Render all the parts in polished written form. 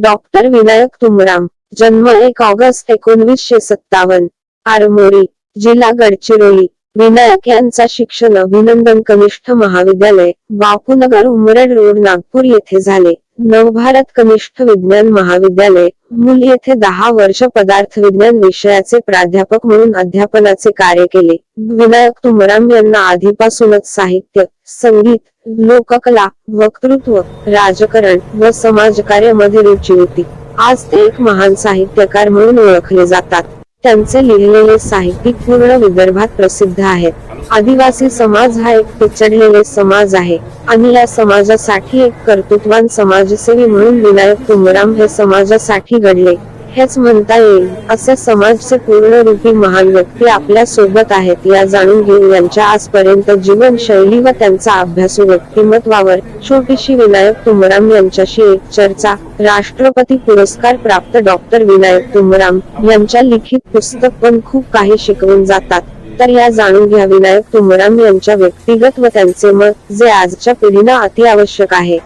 Doctor Vinayak Tumram, जन्म 1 August 1957, Armori, जिल्हा गडचिरोली. विनायक यांचा शिक्षण अभिनंदन कनिष्ठ महाविद्यालय, बापूनगर, उमरेड रोड, नागपूर येथे झाले. नवभारत कनिष्ठ विज्ञान महाविद्यालय, मूल येथे 10 वर्ष पदार्थ विज्ञान विषयाचे प्राध्यापक म्हणून अध्यापनाचे कार्य केले. विनायक तुमराम यांना आधीपासूनच साहित्य, संगीत, लोककला, वक्तृत्व, राजकारण व समाजकार्यामध्ये रुची होती. आज ते एक महान साहित्यकार म्हणून ओळखले जातात. त्यांचे लिहिलेले साहित्य पूर्ण विदर्भात प्रसिद्ध आहेत. आदिवासी समाज हा एक पिछडलेले समाज आहे आणि या समाजासाठी एक कर्तृत्ववान समाजसेवी म्हणून विनायक तुमराम हे समाजासाठी घडले हेच म्हणता येईल. असे समाजचे पूर्णरूपी महान व्यक्ती आपल्या सोबत आहेत. या जाणून घेऊ यांच्या आजपर्यंत जीवनशैली व त्यांचा अभ्यासू व्यक्तिमत्वावर छोटीशी विनायक तुमराम यांच्याशी एक चर्चा. राष्ट्रपती पुरस्कार प्राप्त डॉक्टर विनायक तुमराम यांच्या लिखित पुस्तक पण खूप काही शिकवून जातात. तर या जाणून घ्या विनायक तुमराम यांच्या व्यक्तिगत व त्यांचे मत, जे आजच्या पिढीला अति आवश्यक आहे.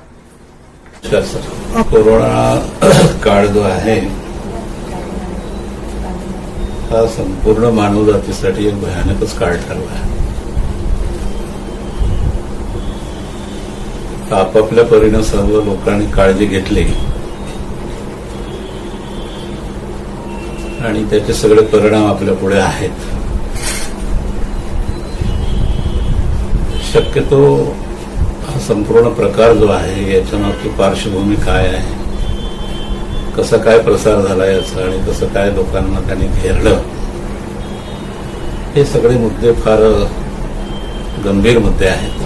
कोरोना काळ जो आहे हा संपूर्ण मानवजातीसाठी एक भयानकच काळ ठरला आहे. आपापल्या परीने सर्व लोकांनी काळजी घेतली आणि त्याचे सगळे परिणाम आपल्या पुढे आहेत. शक्यतो हा संपूर्ण प्रकार जो आहे याच्यामागची पार्श्वभूमी काय आहे, कसा काय प्रसार झाला याचा आणि कसं काय लोकांना त्यांनी घेरलं, हे सगळे मुद्दे फार गंभीर मुद्दे आहेत.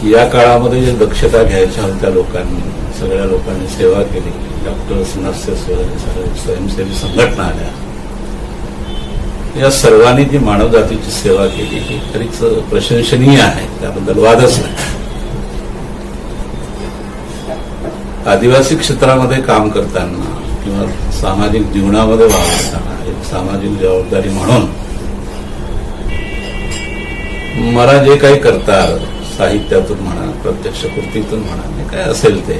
या काळामध्ये जे दक्षता घ्यायच्या होत्या लोकांनी, सगळ्या लोकांनी सेवा केली. डॉक्टर्स, नर्सेस वगैरे सगळे स्वयंसेवी संघटना आल्या. या सर्वांनी जी मानवजातीची सेवा केली ही खरीच प्रशंसनीय आहे, त्याबद्दल वादच नाही. आदिवासी क्षेत्रामध्ये काम करताना किंवा सामाजिक जीवनामध्ये वावरताना एक सामाजिक जबाबदारी म्हणून मला जे काही करतात, साहित्यातून म्हणा, प्रत्यक्ष कृतीतून म्हणा, जे काय असेल ते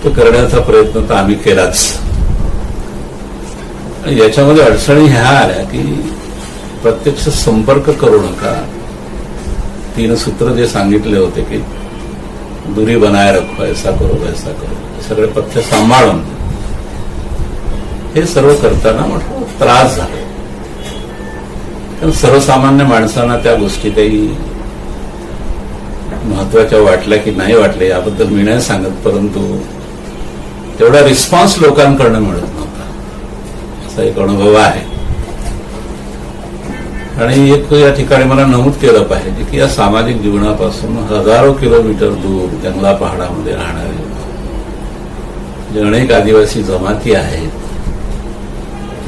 करण्याचा प्रयत्न तर आम्ही केलाच. याच्यामध्ये अडचणी ह्या आल्या की प्रत्यक्ष संपर्क करू नका. 3 सूत्र जे सांगितले होते की दूरी बनाए रखो, ऐसा करो वैसा करो, सगळे पथ्य सांभाळून हे सर्व करताना म्हटलं त्रास झाला. कारण सर्वसामान्य माणसांना त्या गोष्टी काही महत्वाच्या वाटल्या की नाही वाटल्या याबद्दल मी नाही सांगत, परंतु तेवढा रिस्पॉन्स लोकांकडनं मिळत नव्हता, असा एक अनुभव आहे. आणि एक या ठिकाणी मला नमूद केलं पाहिजे की या सामाजिक जीवनापासून हजारो किलोमीटर दूर जंगला पहाडामध्ये राहणारे जे अनेक आदिवासी जमाती आहेत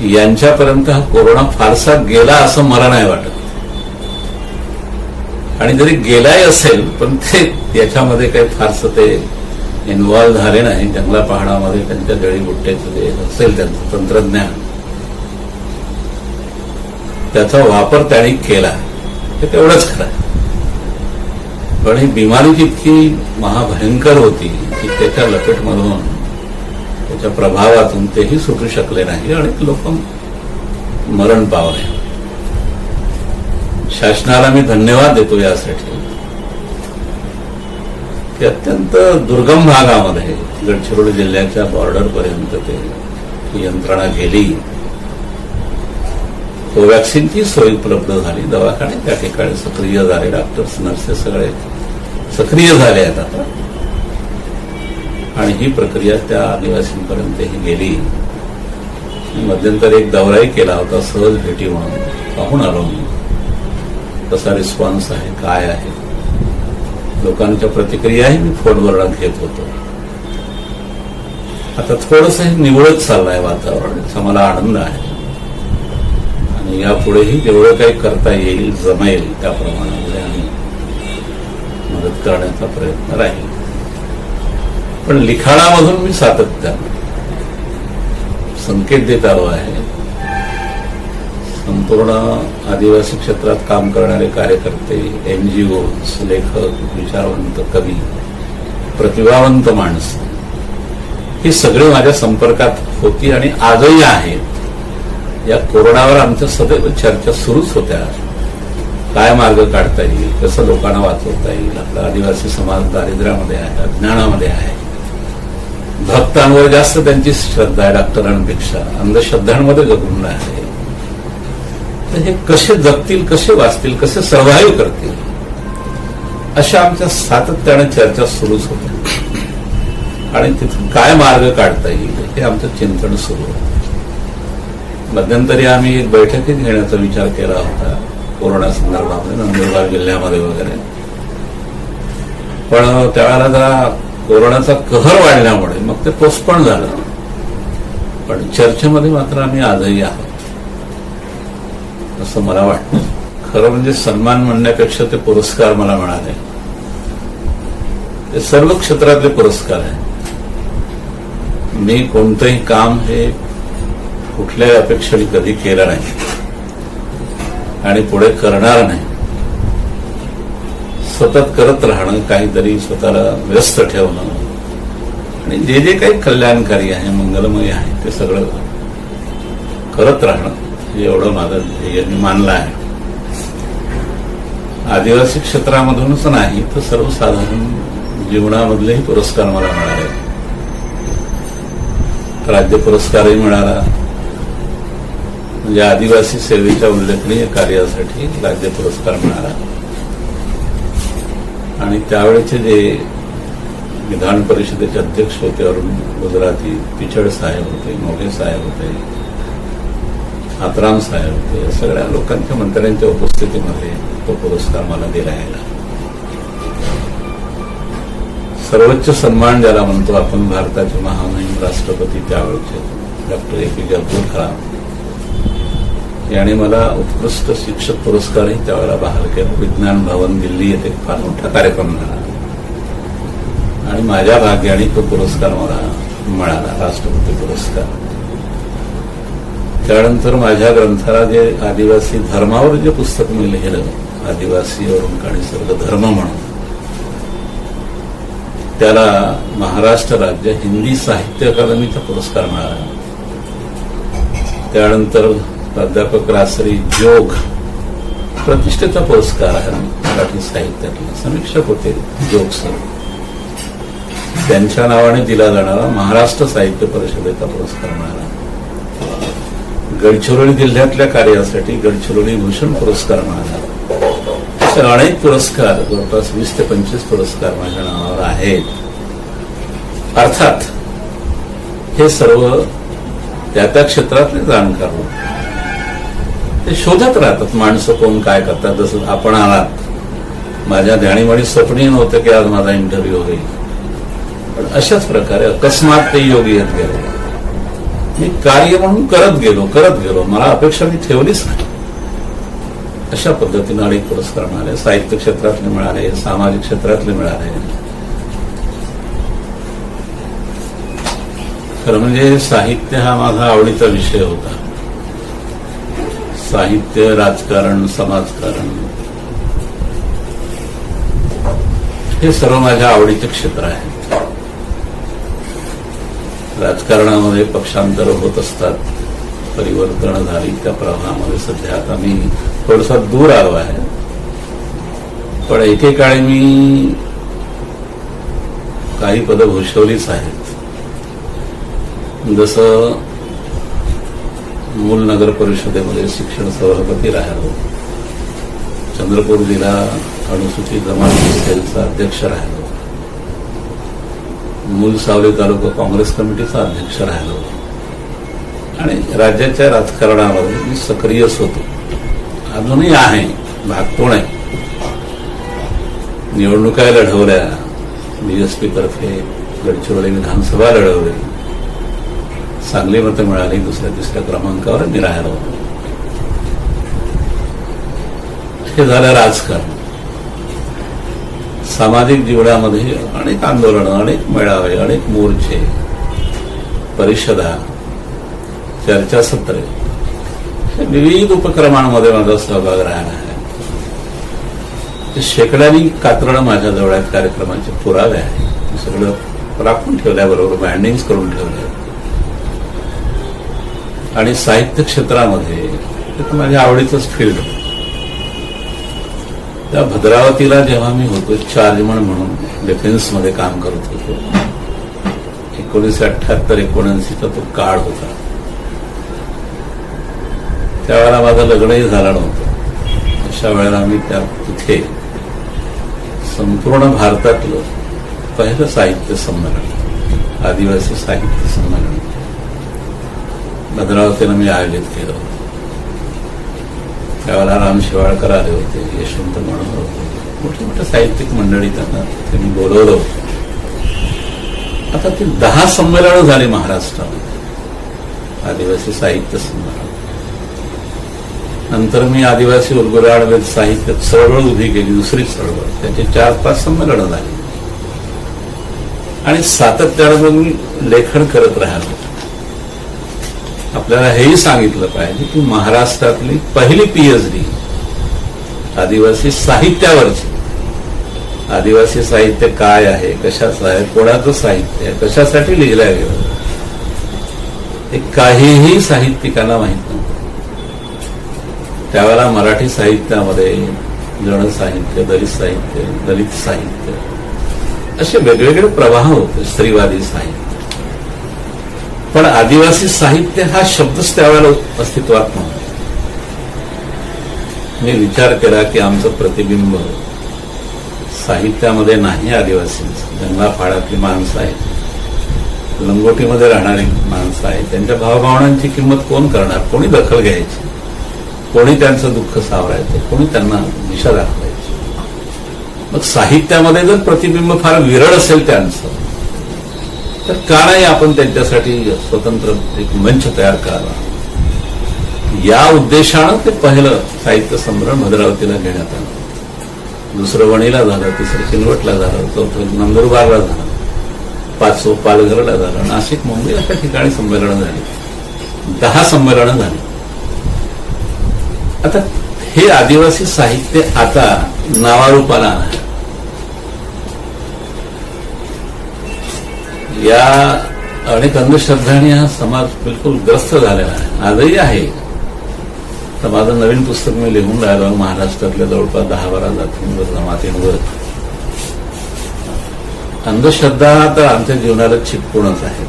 यांच्यापर्यंत हा कोरोना फारसा गेला असं मला नाही वाटत. आणि जरी गेलाही असेल पण ते याच्यामध्ये काही फारसं ते इन्व्हॉल्व्ह झाले नाही. जंगला पहाडामध्ये त्यांच्या जडीबुट्ट्याचं जे असेल त्यांचं तंत्रज्ञान, त्याचा वापर त्यांनी केला हे तेवढंच खरं. पण ही बिमारी जितकी महाभयंकर होती की त्याच्या लपेटमधून, त्याच्या प्रभावातून तेही सुटू शकले नाही. अनेक लोक मरण पावले. शासनाला मी धन्यवाद देतो यासाठी की अत्यंत दुर्गम भागामध्ये गडचिरोली जिल्ह्याच्या बॉर्डरपर्यंत ते यंत्रणा गेली. कोवॅक्सिनची सोय उपलब्ध झाली. दवाखाने त्या ठिकाणी सक्रिय झाले. डॉक्टर्स, नर्सेस सगळे सक्रिय झाले आहेत आता. आणि ही प्रक्रिया त्या आदिवासींपर्यंतही गेली. मध्यंतर एक दौराही केला होता सहज भेटी म्हणून, पाहून आलो मी कसा रिस्पॉन्स आहे, काय आहे. लोकांच्या प्रतिक्रियाही मी फोनवर घेत होतो. आता थोडंसं निवळत चाललंय वातावरण, याचा मला आनंद आहे. आणि यापुढेही जेवढं काही करता येईल, जमेल त्याप्रमाणे आम्ही मदत करण्याचा प्रयत्न राहील. पण लिखाणामधून मी सातत्याने संकेत देत आलो आहे. संपूर्ण आदिवासी क्षेत्रात काम करणारे कार्यकर्ते, NGO, लेखक, विचारवंत, कवी, प्रतिभावंत माणसं ही सगळे माझ्या संपर्कात होती आणि आजही आहेत. या कोरोनावर आमच्या सदैव चर्चा सुरूच होत्या. काय मार्ग काढता येईल, कसं लोकांना वाचवता येईल. आपला आदिवासी समाज दारिद्र्यामध्ये आहे, अज्ञानामध्ये आहे. भक्तांवर जास्त त्यांची श्रद्धा आहे डॉक्टरांपेक्षा, अंधश्रद्धांमध्ये जगून आहे. तर हे कसे जगतील, कसे वाचतील, कसे सर्व्हाइव्ह करतील, अशा आमच्या सातत्याने चर्चा सुरूच होत्या. आणि तिथून काय मार्ग काढता येईल हे आमचं चिंतन सुरू होतं. मध्यंतरी आम्ही एक बैठकीत घेण्याचा विचार केला होता कोरोना संदर्भामध्ये, नंदुरबार जिल्ह्यामध्ये वगैरे. पण त्यावेळेला जरा कोरोनाचा कहर वाढल्यामुळे मग ते पोस्टपोन झालं. पण चर्चेमध्ये मात्र आम्ही आजही आहोत असं मला वाटतं. खरं म्हणजे सन्मान म्हणण्यापेक्षा ते पुरस्कार मला मिळाले. ते सर्व क्षेत्रातले पुरस्कार आहे. मी कोणतंही काम हे कुठल्याही अपेक्षेने कधी केलं नाही आणि पुढे करणार नाही. सतत करत राहणं, काहीतरी स्वतःला व्यस्त ठेवणं आणि जे जे काही कल्याणकारी आहे, मंगलमय आहे ते सगळं करत राहणं, हे एवढं माझं ध्येय मी मानलं आहे. आदिवासी क्षेत्रामधूनच नाही तर सर्वसाधारण जीवनामधलेही पुरस्कार मला मिळाले. राज्य पुरस्कारही मिळाला, म्हणजे आदिवासी सेवेच्या उल्लेखनीय कार्यासाठी राज्य पुरस्कार मिळाला. आणि त्यावेळेचे जे विधान परिषदेचे अध्यक्ष होते अरुण गुजराती, पिचड साहेब होते, मोघे साहेब होते, आतराम साहेब होते, या सगळ्या लोकांच्या मंत्र्यांच्या उपस्थितीमध्ये तो पुरस्कार मला दिला गेला. सर्वोच्च सन्मान ज्याला म्हणतो आपण, भारताचे महामहिम राष्ट्रपती त्यावेळेचे डॉक्टर APJ अब्दुल कलाम यांनी मला उत्कृष्ट शिक्षक पुरस्कारही त्यावेळेला बहाल केला. विज्ञान भवन दिल्ली येथे फार मोठा कार्यक्रम झाला आणि माझ्या भाग्याने तो पुरस्कार मला मिळाला, राष्ट्रपती पुरस्कार. त्यानंतर माझ्या ग्रंथाला जे आदिवासी धर्मावर जे पुस्तक मी लिहिलं, आदिवासी और उनका निसर्ग धर्म म्हणून, त्याला महाराष्ट्र राज्य हिंदी साहित्य अकादमीचा पुरस्कार मिळाला. त्यानंतर प्राध्यापक रासरी जोग प्रतिष्ठेचा पुरस्कार आहे मराठी साहित्यातला. समीक्षक होते जोग सर, त्यांच्या नावाने दिला जाणारा महाराष्ट्र साहित्य परिषदेचा पुरस्कार मिळाला. गडचिरोली जिल्ह्यातल्या कार्यासाठी गडचिरोली भूषण पुरस्कार मिळाला. असे अनेक पुरस्कार, जवळपास 20 ते 25 पुरस्कार माझ्या नावावर आहेत. अर्थात हे सर्व त्या त्या क्षेत्रातले जाणकार ते शोधत राहतात. माणसं कोण काय करतात. जसं आपण आलात, माझ्या ध्यानीमणी स्वप्नही नव्हतं की आज माझा इंटरव्ह्यू होईल, पण अशाच प्रकारे अकस्मात ते योग येत गेले. मी कार्य म्हणून करत गेलो. मला अपेक्षा मी ठेवलीच नाही. अशा पद्धतीने अनेक पुरस्कार मिळाले. साहित्य क्षेत्रातले मिळाले, सामाजिक क्षेत्रातले मिळाले. खरं म्हणजे साहित्य हा माझा आवडीचा विषय होता. साहित्य, राजकारण, समाजकारण हे सर्व माझ्या आवडीचे क्षेत्र आहे. राजकारणामध्ये पक्षांतर होत असतात, परिवर्तन झाली त्या प्रवाहामध्ये सध्या आता मी थोडासा दूर आलो आहे. पण एकेकाळी मी काही पदं भूषवलीच आहेत. जसं मूल नगर परिषदेमध्ये शिक्षण सभापती राहिलो, चंद्रपूर जिल्हा अनुसूचित जमाती सेलचा अध्यक्ष राहिलो, मूल सावली तालुका काँग्रेस कमिटीचा अध्यक्ष राहिलो आणि राज्याच्या राजकारणामध्ये मी सक्रियच होतो. अजूनही आहे, भागतो नाही. निवडणुका लढवल्या, BSP तर्फे गडचिरोली विधानसभा लढवली, चांगली मतं मिळाली. दुसऱ्या तिसऱ्या क्रमांकावर मी राहिलो. हे झालं राजकारण. सामाजिक जीवनामध्ये अनेक आंदोलनं, अनेक मेळावे, अनेक मोर्चे, परिषदा, चर्चासत्रे विविध उपक्रमांमध्ये माझा सहभाग राहिला आहे. शेकड्यांनी कातरणं माझ्याजवळ आहेत, कार्यक्रमाचे पुरावे आहे. सगळं राखून ठेवल्याबरोबर बँडिंग्स करून ठेवले. आणि साहित्य क्षेत्रामध्ये ते तर माझ्या आवडीचंच फील्ड. त्या भद्रावतीला जेव्हा मी होतो चार्जमन म्हणून डिफेन्समध्ये काम करत होतो, 1978-79 तो काळ होता. त्यावेळेला माझं लग्नही झालं नव्हतं. अशा वेळेला मी तिथे संपूर्ण भारतातलं पहिलं साहित्य संमेलन, आदिवासी साहित्य संमेलन भद्रावतीला मी आयोजित केलं होतं. त्यावेळेला राम शेवाळकर आले होते, यशवंत मनोहर होते, मोठे मोठे साहित्यिक मंडळी त्यांना तिथे मी बोलवलं होतं. आता ती 10 संमेलनं झाली महाराष्ट्रामध्ये, आदिवासी साहित्य संमेलन. नंतर मी आदिवासी उलगुराड साहित्य चळवळ उभी केली, दुसरी चळवळ. त्याची 4-5 संमेलनं झाली. आणि सातत्यानं मी लेखन करत राहिलो. आपल्याला हेही सांगितलं पाहिजे की महाराष्ट्रातली पहिली पीएचडी आदिवासी साहित्यावरची. आदिवासी साहित्य काय आहे, कशाचं आहे, कोणाचं साहित्य आहे, कशासाठी लिहिलं गेलं, हे काहीही साहित्यिकांना माहित नव्हतं. त्यावेळेला मराठी साहित्यामध्ये जनसाहित्य, दलित साहित्य असे वेगवेगळे प्रवाह होते, स्त्रीवादी साहित्य. पण आदिवासी साहित्य हा शब्दच त्यावेळेला अस्तित्वात नव्हता. मी विचार केला की आमचं प्रतिबिंब साहित्यामध्ये नाही. आदिवासींचं जंगलाफाडातली माणसं आहेत, लंगोटीमध्ये राहणारी माणसं आहेत, त्यांच्या भावभावनांची किंमत कोण करणार, कोणी दखल घ्यायची, कोणी त्यांचं दुःख सावरायचं, कोणी त्यांना दिशा दाखवायची. मग साहित्यामध्ये जर प्रतिबिंब फार विरळ असेल त्यांचं, तर का नाही आपण त्यांच्यासाठी स्वतंत्र एक मंच तयार करावा. या उद्देशानं ते पहिलं साहित्य संमेलन भद्रावतीला घेण्यात आलं. दुसरं वणीला झालं, तिसरं किनवटला झालं, चौथं नंदुरबारला झालं, 5वं पालघरला झालं, नाशिक, मुंबई अशा ठिकाणी संमेलनं झाली. 10 संमेलनं झाली. आता हे आदिवासी साहित्य आता नावारूपाला आहे. या अनेक अंधश्रद्धांनी हा समाज बिलकुल ग्रस्त झालेला आहे, आजही आहे. तर माझं नवीन पुस्तक मी लिहून राहिलो महाराष्ट्रातल्या जवळपास 10-12 जातींवर, जमातींवर. अंधश्रद्धा तर आमच्या जीवनाला चिटकूनच आहेत.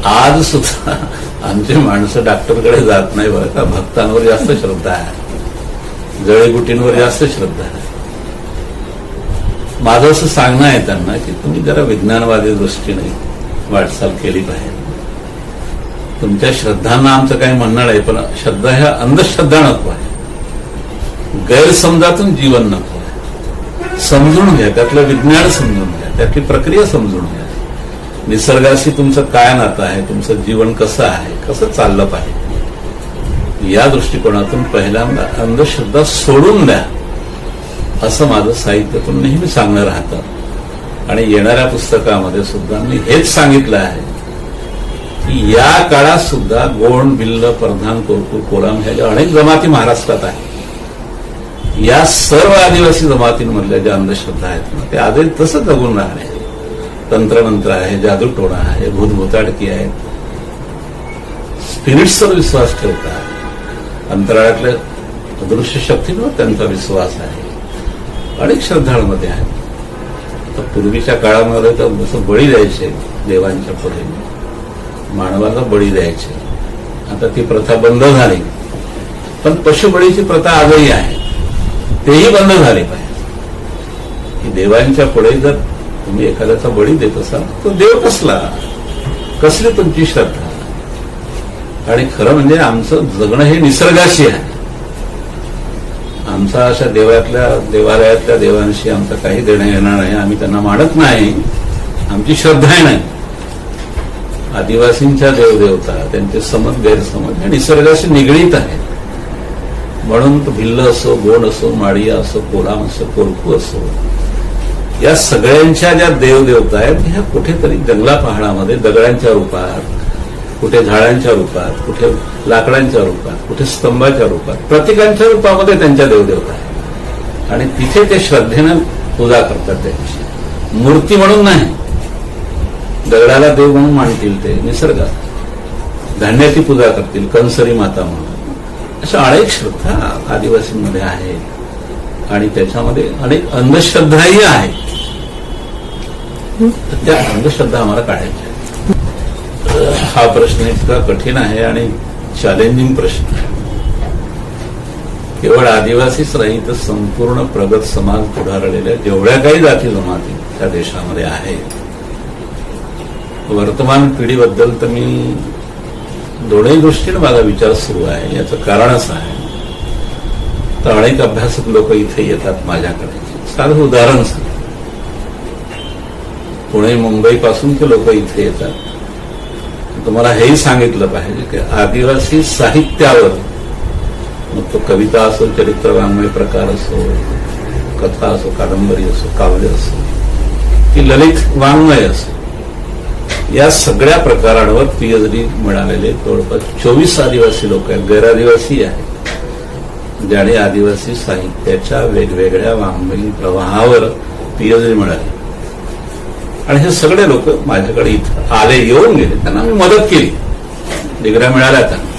आज सुद्धा आमची माणसं डॉक्टरकडे जात नाही बरं का. भक्तांवर जास्त श्रद्धा आहे, जळीबुटींवर जास्त श्रद्धा आहे. माझं असं सांगणं आहे त्यांना की तुम्ही जरा विज्ञानवादी दृष्टीने वाटचाल केली पाहिजे. तुमच्या श्रद्धांना आमचं काही म्हणणं नाही, पण श्रद्धा ह्या अंधश्रद्धा नको आहे, गैरसमजातून जीवन नको आहे. समजून घ्या, त्यातलं विज्ञान समजून घ्या, त्यातली प्रक्रिया समजून घ्या. निसर्गाशी तुमचं काय नातं आहे, तुमचं जीवन कसं आहे, कसं चाललं पाहिजे, या दृष्टिकोनातून पहिल्यांदा अंधश्रद्धा सोडून द्या, असं माझं साहित्यातून नेहमी सांगणं राहतं. आणि येणाऱ्या पुस्तकामध्ये सुद्धा मी हेच सांगितलं आहे की या काळात सुद्धा गोंड, भिल्ल, प्रधान, कोरकूर, कोलाम ह्या ज्या अनेक जमाती महाराष्ट्रात आहेत, या सर्व आदिवासी जमातींमधल्या ज्या अंधश्रद्धा आहेत ना, ते आजही तसं जगून राहणे. तंत्रमंत्र आहे, जादूटोणा आहे, भूतभूताडकी आहे, स्पिरिट्सवर विश्वास ठेवतात, अंतराळातल्या अदृश्य शक्तींवर त्यांचा विश्वास आहे, अनेक श्रद्धाळूमध्ये आहे. तर पूर्वीच्या काळामध्ये तर जसं बळी द्यायचे देवांच्या पुढे, मानवाला बळी द्यायचे. आता ती प्रथा बंद झाली, पण पशुबळीची प्रथा आजही आहे, तेही बंद झाली पाहिजे. की देवांच्या पुढे जर तुम्ही एखाद्याचा बळी देत असाल, तो देव कसला, कसली तुमची श्रद्धा. आणि खरं म्हणजे आमचं जगणं हे निसर्गाशी आहे. आमचा अशा देवालयातल्या देवांशी आमचं काही देणं येणार नाही, आम्ही त्यांना मानत नाही, आमची श्रद्धाही नाही. आदिवासींच्या देवदेवता, त्यांचे समज गैरसमज हे निसर्गाशी निगडीत आहे. म्हणून भिल्ल असो, गोंड असो, माडिया असो, कोलाम असो, कोरकू असो, या सगळ्यांच्या ज्या देवदेवता आहेत ह्या कुठेतरी जंगला पहाडामध्ये दगडांच्या रूपात कुठे झाडांच्या रूपात, कुठे लाकडांच्या रूपात, कुठे स्तंभाच्या रूपात, प्रतीकांच्या रूपामध्ये त्यांच्या देवदेवता आहे आणि तिथे ते श्रद्धेनं पूजा करतात त्यांची. मूर्ती म्हणून नाही, दगडाला देव म्हणून मानतील, ते निसर्गात धान्याची पूजा करतील, कंसरी माता म्हणून. अशा अनेक श्रद्धा आदिवासींमध्ये आहेत आणि त्याच्यामध्ये अनेक अंधश्रद्धाही आहेत. तर त्या अंधश्रद्धा आम्हाला काढायच्या आहेत. हा प्रश्न इतका कठीण आहे आणि चॅलेंजिंग प्रश्न आहे. केवळ आदिवासीच नाही तर संपूर्ण प्रगत समाज पुढारलेल्या जेवढ्या काही जाती जमाती त्या देशामध्ये आहेत. वर्तमान पिढीबद्दल तर मी दोन्ही दृष्टीने माझा विचार सुरू आहे. याचं कारण असं आहे तर अनेक अभ्यासक लोक इथे येतात माझ्याकडे. साधं उदाहरण सांग, पुणे मुंबई पासून ते लोक इथे येतात. तुम्हाला हेही सांगितलं पाहिजे की आदिवासी साहित्यावर, मग तो कविता असो, चरित्र वाङ्मय प्रकार असो, कथा असो, कादंबरी असो, काव्य असो की ललित वाङ्मय असो, या सगळ्या प्रकारांवर पीएचडी मिळालेले जवळपास 24 आदिवासी लोक आहेत, गैरआदिवासी आहेत, ज्याने आदिवासी साहित्याच्या वेगवेगळ्या वाङ्मयी प्रवाहावर पीएचडी मिळाली. आणि हे सगळे लोक माझ्याकडे इथं आले, येऊन गेले, त्यांना मी मदत केली, डिग्र्या मिळाल्या त्यांना.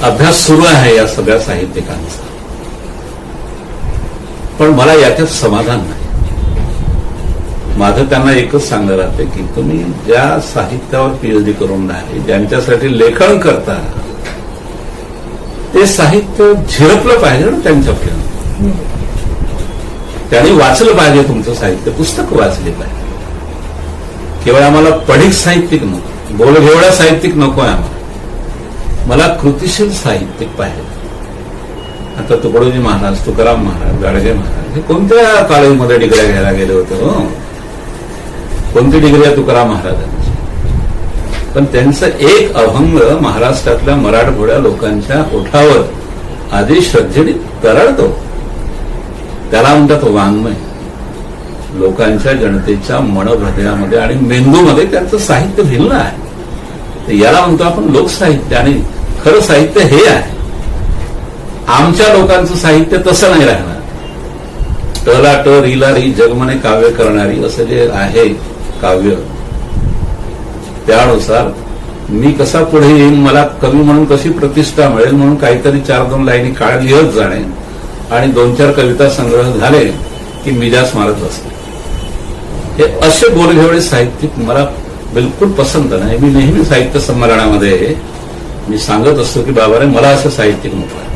अभ्यास सुरू आहे या सगळ्या साहित्यिकांचा. पण मला याच्यात समाधान नाही. माझं त्यांना एकच सांगणं राहते की तुम्ही ज्या साहित्यावर पीएचडी करून राहिले, ज्यांच्यासाठी लेखन करता, ते साहित्य झिरपलं पाहिजे ना त्यांच्यापर्यंत. त्यांनी वाचलं पाहिजे तुमचं साहित्य, पुस्तक वाचली पाहिजे. केवळ आम्हाला पढीक साहित्यिक नको, बोलघेवडा साहित्यिक नको आहे आम्हाला. मला कृतिशील साहित्यिक पाहिजे. आता तुकडोजी महाराज, तुकाराम महाराज, गाडगे महाराज हे कोणत्या कॉलेजमध्ये डिग्र्या घ्यायला गेले होते हो? कोणती डिग्री आहे तुकाराम महाराजांची? पण त्यांचं एक अभंग महाराष्ट्रातल्या मराठमोळ्या लोकांच्या ओठावर आधी श्रद्धेने तरळतो. त्याला म्हणतात वाङ्मय. लोकांच्या जनतेच्या मनहृदयामध्ये आणि मेंदूमध्ये त्यांचं साहित्य भिन्न आहे. तर याला म्हणतो आपण लोकसाहित्य आणि खरं साहित्य हे आहे. आमच्या लोकांचं साहित्य तसं नाही राहणार. टला ट रीला री जगमने काव्य करणारी असं जे आहे काव्य, त्यानुसार मी कसा पुढे येईन, मला कवी म्हणून कशी प्रतिष्ठा मिळेल म्हणून काहीतरी 4-2 लाईनी काळ लिहत जाणे आणि 2-4 कविता संग्रह झाले की मिजाज मारत असते. हे असे बोलघेवडे साहित्यिक मला बिलकुल पसंत नाही. मी नेहमी साहित्य संमेलनामध्ये मी सांगत असतो की बाबा रे, मला असं साहित्यिक नको आहे.